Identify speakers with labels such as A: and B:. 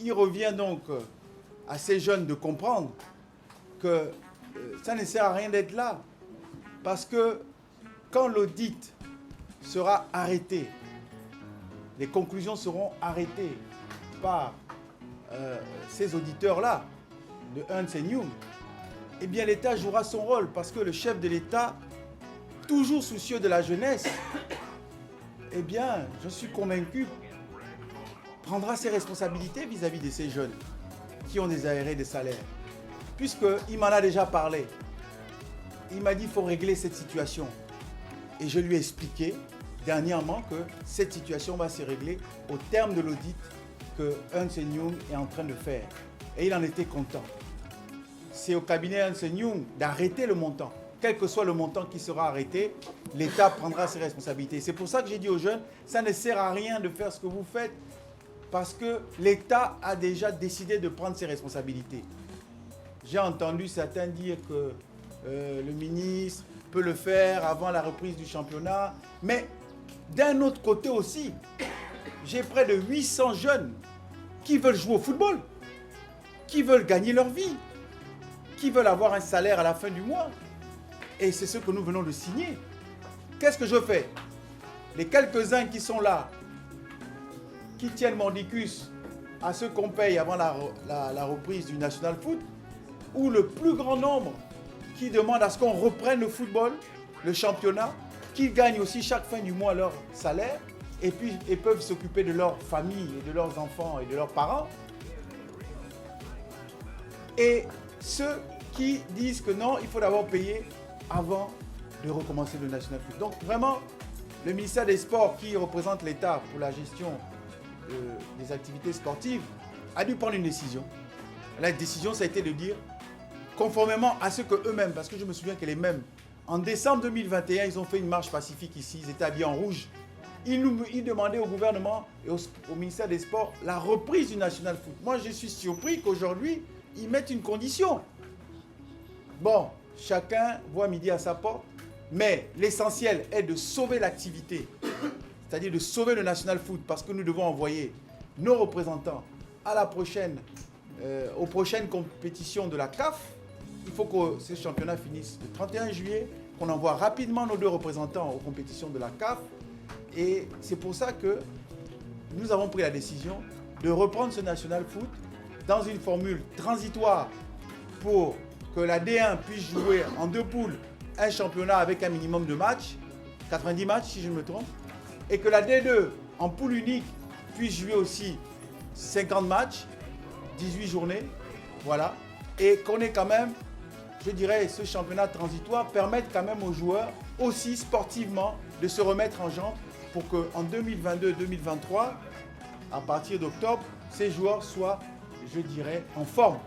A: il revient donc à ces jeunes de comprendre que ça ne sert à rien d'être là. Parce que quand l'audit sera arrêté, les conclusions seront arrêtées par ces auditeurs-là, de Ernst & Young, eh bien l'État jouera son rôle parce que le chef de l'État, toujours soucieux de la jeunesse, eh bien, je suis convaincu, prendra ses responsabilités vis-à-vis de ces jeunes qui ont des arriérés de salaire. Puisqu'il m'en a déjà parlé. Il m'a dit qu'il faut régler cette situation. Et je lui ai expliqué dernièrement que cette situation va se régler au terme de l'audit que Ernst & Young est en train de faire. Et il en était content. C'est au cabinet Ernst & Young d'arrêter le montant. Quel que soit le montant qui sera arrêté, l'État prendra ses responsabilités. C'est pour ça que j'ai dit aux jeunes, ça ne sert à rien de faire ce que vous faites parce que l'État a déjà décidé de prendre ses responsabilités. J'ai entendu certains dire que le ministre peut le faire avant la reprise du championnat. Mais d'un autre côté aussi, j'ai près de 800 jeunes qui veulent jouer au football, qui veulent gagner leur vie, qui veulent avoir un salaire à la fin du mois. Et c'est ce que nous venons de signer. Qu'est-ce que je fais? Les quelques-uns qui sont là, qui tiennent mordicus à ce qu'on paye avant la reprise du National Foot, ou le plus grand nombre qui demandent à ce qu'on reprenne le football, le championnat, qu'ils gagnent aussi chaque fin du mois leur salaire, et puis ils peuvent s'occuper de leur famille, et de leurs enfants et de leurs parents. Et ceux qui disent que non, il faut d'abord payer avant de recommencer le National Foot. Donc vraiment, le ministère des Sports qui représente l'État pour la gestion des activités sportives a dû prendre une décision. La décision, ça a été de dire, conformément à ce qu'eux-mêmes, parce que je me souviens que les mêmes, en décembre 2021, ils ont fait une marche pacifique ici, ils étaient habillés en rouge. Ils demandaient au gouvernement et au ministère des Sports la reprise du National Foot. Moi, je suis surpris qu'aujourd'hui, ils mettent une condition. Bon, chacun voit midi à sa porte, mais l'essentiel est de sauver l'activité, c'est-à-dire de sauver le National Foot, parce que nous devons envoyer nos représentants à la prochaine, aux prochaines compétitions de la CAF. Il faut que ces championnats finissent le 31 juillet, qu'on envoie rapidement nos deux représentants aux compétitions de la CAF. Et c'est pour ça que nous avons pris la décision de reprendre ce National Foot dans une formule transitoire pour que la D1 puisse jouer en deux poules un championnat avec un minimum de matchs, 90 matchs si je ne me trompe, et que la D2 en poule unique puisse jouer aussi 50 matchs, 18 journées, voilà, et qu'on ait quand même, je dirais, ce championnat transitoire permette quand même aux joueurs aussi sportivement de se remettre en jambes pour qu'en 2022-2023, à partir d'octobre, ces joueurs soient, je dirais, en forme.